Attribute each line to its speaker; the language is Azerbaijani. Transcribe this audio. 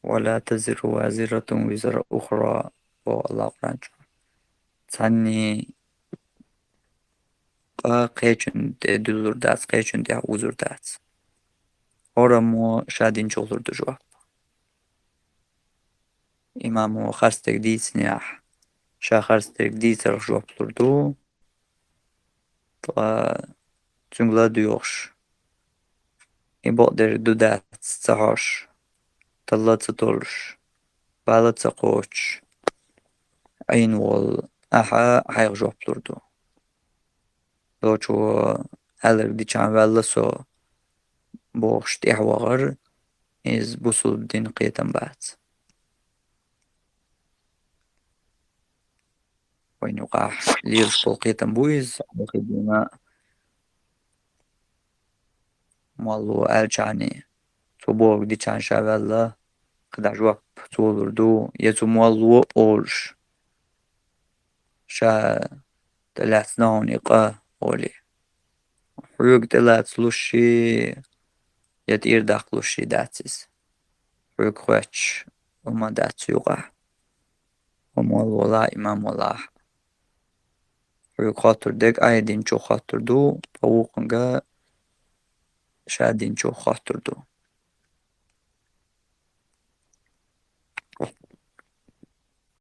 Speaker 1: ولا تزر وازرة وزر أخرى. والله قرآن تاني قيچن düzür ders qeyçün de uzur ders. Oramı şadinç olurdu cevap. İmamı xarstek değilsin ya. Şaxarstek değilse cevap olurdu. Cüngla diyor. İbodir du ders sahar. Tallatı tolur. Balatı qoç. Ayn wol. Aha hayır cevap olurdu. Doço heller diçan valla so. Boş dihvagar. İz busul din qiytan bat. وين يقع ليرش بولقيتا بويز بقيدونا مالو الچاني توبوغ دي چان شاولا قدع جواب تولردو يتو مالو اولش شا تلات نونيقا اولي حيوك تلات لوشي يت إرداق لوشي داتسيس حيوك خواتش وما داتسو يقع ومالو لا إمام ولا حيوك خاطر ديك آيدين چو خاطر دو فوقنغا شادين چو خاطر دو